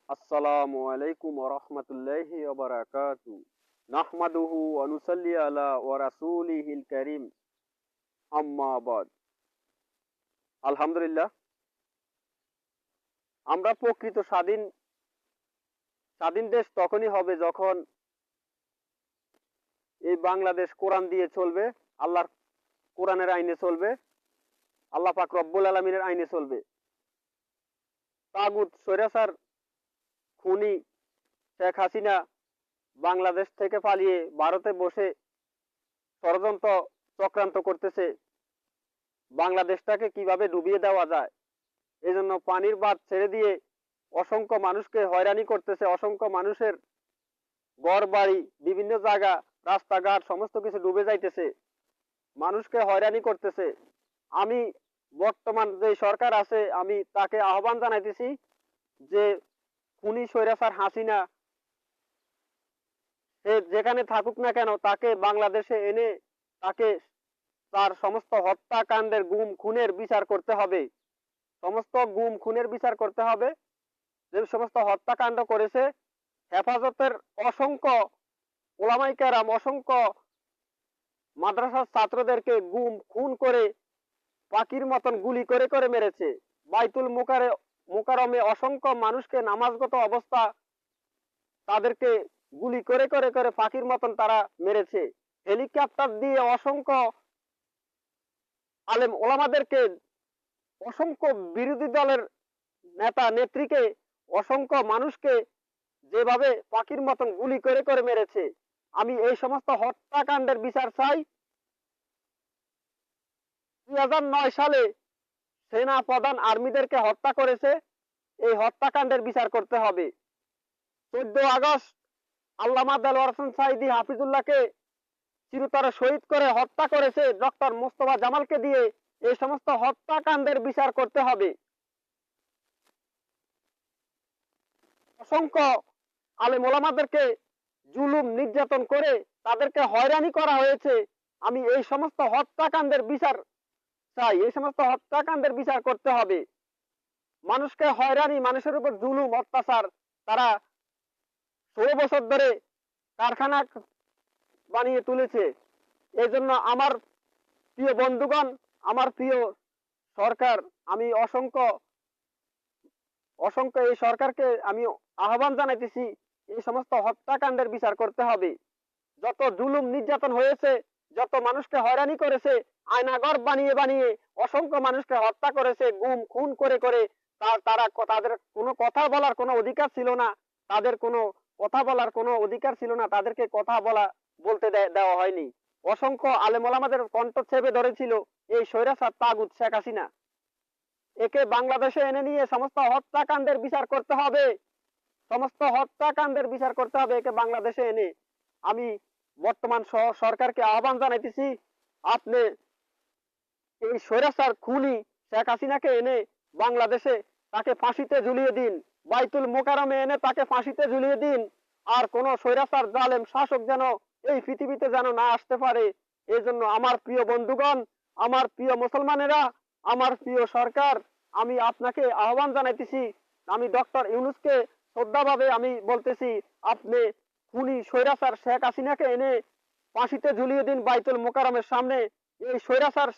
আসসালামু আলাইকুম ওয়া রাহমাতুল্লাহি ওয়া বারাকাতুহু। নাহমাদুহু ওয়া নুসাল্লি আলা ওয়া রাসূলিহিল কারীম। আম্মা বাদ। আলহামদুলিল্লাহ, আমরা প্রকৃত স্বাধীন দেশ তখনই হবে যখন এই বাংলাদেশ কোরআন দিয়ে চলবে, আল্লাহর কোরআনের আইনে চলবে, আল্লাহ পাক রব্বুল আলামিনের আইনে চলবে। তাগুত স্বৈরাচার খুনি শেখ হাসিনা বাংলাদেশ থেকে পালিয়ে ভারতে বসে ষড়যন্ত্র চক্রান্ত করতেছে বাংলাদেশটাকে কিভাবে ডুবিয়ে দেওয়া যায়। এজন্য পানির বাঁধ ছেড়ে দিয়ে অসংখ্য মানুষকে হয়রানি করতেছে, অসংখ্য মানুষের ঘর বাড়ি বিভিন্ন জায়গা রাস্তাঘাট সমস্ত কিছু ডুবে যাইতেছে, মানুষকে হয়রানি করতেছে। আমি বর্তমান যে সরকার আছে আমি তাকে আহ্বান জানাইতেছি যে খুনি স্বৈরাচার হাসিনা সে যেখানে থাকুক না কেন তাকে বাংলাদেশে এনে তাকে তার সমস্ত হত্যাকাণ্ডের গুম খুনের বিচার করতে হবে। সমস্ত গুম খুনের বিচার করতে হবে। যে সমস্ত হত্যাকাণ্ড করেছে হেফাজতের অসংখ্য ওলামায়ে কেরাম অসংখ্য মাদ্রাসার ছাত্রদেরকে গুম খুন করে পাখির মতন গুলি করে করে মেরেছে। বাইতুল মুকাররমে অসংখ্য মানুষকে নামাজগত অবস্থা তাদেরকে গুলি করে করে করে পাখির মতন তারা মেরেছে। হেলিকপ্টার দিয়ে অসংখ্য আলেম ওলামাদেরকে অসংখ্য বিরোধী দলের নেতা নেত্রীকে অসংখ্য মানুষকে যেভাবে পাখির মতন গুলি করে করে মেরেছে, আমি এই সমস্ত হত্যাকাণ্ডের বিচার চাই। 2009 সালে সেনা প্রধান আর্মিদেরকে হত্যা করেছে, এই হত্যাকাণ্ডের বিচার করতে হবে। 14 আগস্ট আল্লামা দেলোয়ার হোসেন সাঈদী হাফিজুল্লাহকে চিরতরে শহীদ করে হত্যা করেছে ডক্টর মোস্তফা জামালকে দিয়ে, এই সমস্ত হত্যাকাণ্ডের বিচার করতে হবে। অসংখ্য আলেম ওলামাদেরকে জুলুম নির্যাতন করে তাদেরকে হয়রানি করা হয়েছে, আমি এই সমস্ত হত্যাকাণ্ডের বিচার চাই। এই সমস্ত হত্যাকাণ্ডের বিচার করতে হবে। মানুষকে হয়রানি, মানুষের উপর জুলুম অত্যাচার, তারা 16 বছর ধরে কারখানা বানিয়ে তুলেছে। এই জন্য আমার প্রিয় বন্ধুগণ, আমার প্রিয় সরকার, আমি অসংখ্য অসংখ্য এই সরকারকে আমি আহ্বান জানাইতেছি এই সমস্ত হত্যাকাণ্ডের বিচার করতে হবে। যত জুলুম নির্যাতন হয়েছে, যত মানুষকে হয়রানি করেছে, আয়নাঘর বানিয়ে বানিয়ে অসংখ্য মানুষকে হত্যা করেছে গুম খুন করে করে, তারা তাদের কোনো কথা বলার কোনো অধিকার ছিল না, তাদের কোনো কথা বলার কোনো অধিকার ছিল না, তাদেরকে কথা বলতে দেওয়া হয়নি। অসংখ্য আলেম ওলামাদের কণ্ঠ চেপে ধরেছিল এই স্বৈরাচার তাগুত শেখ হাসিনা। একে বাংলাদেশে এনে নিয়ে সমস্ত হত্যাকাণ্ডের বিচার করতে হবে, সমস্ত হত্যাকাণ্ডের বিচার করতে হবে একে বাংলাদেশে এনে। আমি বর্তমান সরকারকে আহ্বান জানাইতেছি, আপনি এই স্বৈরাচার খুনি শেখ হাসিনাকে এনে বাংলাদেশে তাকে ফাঁসিতে ঝুলিয়ে দিন, বাইতুল মোকাররমে এনে তাকে ফাঁসিতে ঝুলিয়ে দিন। আর কোন স্বৈরাচার জালেম শাসক যেন এই পৃথিবীতে যেন না আসতে পারে। এই জন্য আমার প্রিয় বন্ধুগণ, আমার প্রিয় মুসলমানেরা, আমার প্রিয় সরকার, আমি আপনাকে আহ্বান জানাইতেছি, আমি ডক্টর ইউনূসকে শ্রদ্ধাভাবে আমি বলতেছি, আপনি খুনি স্বৈরাচার শেখ হাসিনাকে এনে ফাঁসিতে ঝুলিয়ে দিন বাইতুল মোকাররমের সামনে। এই স্বৈরাচার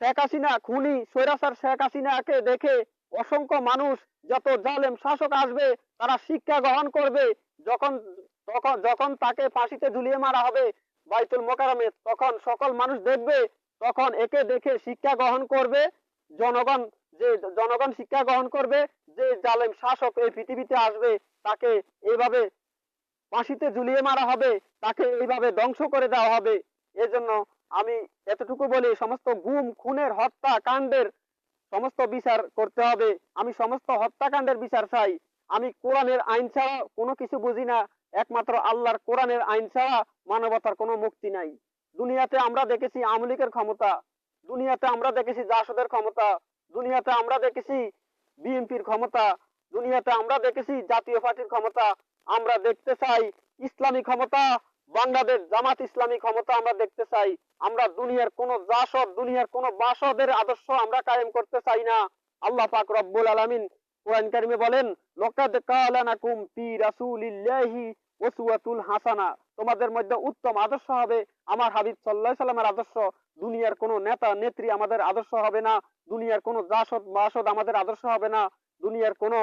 শেখ হাসিনা খুনি স্বৈরাচার শেখ হাসিনাকে দেখে অসংখ্য মানুষ, যত জালেম শাসক আসবে তারা শিক্ষা গ্রহণ করবে। যখন যখন তাকে ফাঁসিতে ঝুলিয়ে মারা হবে বাইতুল মোকাররমে, তখন সকল মানুষ দেখবে, তখন একে দেখে শিক্ষা গ্রহণ করবে জনগণ। যে জনগণ শিক্ষা গ্রহণ করবে যে জালেম শাসক এই পৃথিবীতে আসবে তাকে এইভাবে ফাঁসিতে ঝুলিয়ে মারা হবে, তাকে এইভাবে ধ্বংস করে দেওয়া হবে। এজন্য আমি এতটুকু বলি, সমস্ত গুম খুনের হত্যা কাণ্ডের সমস্ত বিচার করতে হবে। আমি সমস্ত হত্যাকাণ্ডের বিচার চাই। আমি কোরআনের আইন ছাড়া কোনো কিছু বুঝি না, একমাত্র আল্লাহর কোরআনের আইন ছাড়া মানবতার কোনো মুক্তি নাই। দুনিয়াতে আমরা দেখেছি আওয়ামী লীগের ক্ষমতা, দুনিয়াতে আমরা দেখেছি জাসদের ক্ষমতা, দুনিয়াতে আমরা দেখেছি বিএনপির ক্ষমতা, দুনিয়াতে আমরা দেখেছি জাতীয় পার্টির ক্ষমতা। আমরা দেখতে চাই ইসলামী ক্ষমতা, বাংলাদেশ জামাত ইসলামী ক্ষমতা আমরা দেখতে চাই। আমরা দুনিয়ার কোন জাসদ, দুনিয়ার কোন বাসদের আদর্শ আমরা কায়েম করতে চাই না। আল্লাহ পাক রব্বুল আলামিন কোরআন কারিমে বলেন, লাকাদ কানা লাকুম ফি রাসূলিল্লাহি উসওয়াতুল হাসানা, তোমাদের মধ্যে উত্তম আদর্শ হবে আমার হাবিব সাল্লাল্লাহু আলাইহি সাল্লামের আদর্শ। দুনিয়ার কোন নেতা নেত্রী আমাদের আদর্শ হবে না, দুনিয়ার কোন জাসদ মাসদ আমাদের আদর্শ হবে না, দুনিয়ার কোন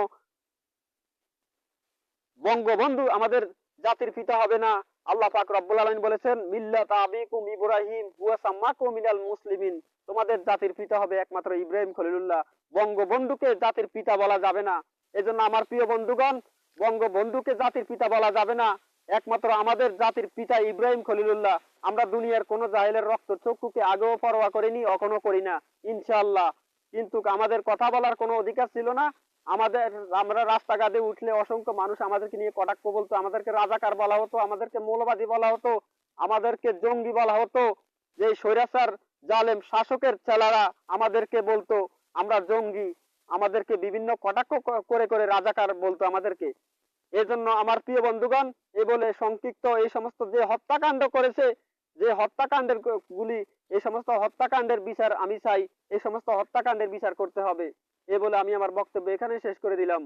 বঙ্গবন্ধু আমাদের জাতির পিতা হবে না। আল্লাহ পাক রব্বুল আলামিন বলেছেন, মিল্লাত আবিকুম ইব্রাহিম হুয়া সাম্মাকুম মিনাল মুসলিমিন, তোমাদের জাতির পিতা হবে একমাত্র ইব্রাহিম খলিলুল্লাহ। বঙ্গবন্ধুকে জাতির পিতা বলা যাবে না। এজন্য আমার প্রিয় বন্ধুগণ, বঙ্গবন্ধুকে জাতির পিতা বলা যাবে না, একমাত্র আমাদের জাতির পিতা ইব্রাহিম খলিলুল্লাহ। আমরা দুনিয়ার কোন জাহেলের রক্ত চক্ষুকে আগেও পরোয়া করিনি, এখনো করি না ইনশাআল্লাহ। কিন্তু আমাদের কথা বলার কোনো অধিকার ছিল না। আমাদের, আমরা রাস্তাঘাটে উঠলে অসংখ্য মানুষ আমাদেরকে নিয়ে কটাক্ষ বলতো, আমাদেরকে রাজাকার বলা হতো, আমাদেরকে মৌলবাদী বলা হতো, আমাদেরকে জঙ্গি বলা হতো। যে স্বৈরাচার জালেম শাসকের ছেলেরা আমাদেরকে বলতো আমরা জঙ্গি, আমাদেরকে বিভিন্ন কটাক্ষ করে করে রাজাকার বলতো আমাদেরকে। এজন্য আমার প্রিয় বন্ধুগণ, এ বলে সংক্ষিপ্ত এই সমস্ত যে হত্যাকাণ্ড করেছে, যে হত্যাকাণ্ডের গুলি, এই সমস্ত হত্যাকাণ্ডের বিচার আমি চাই, এই সমস্ত হত্যাকাণ্ডের বিচার করতে হবে। এ বলে আমি আমার বক্তব্য এখানে শেষ করে দিলাম।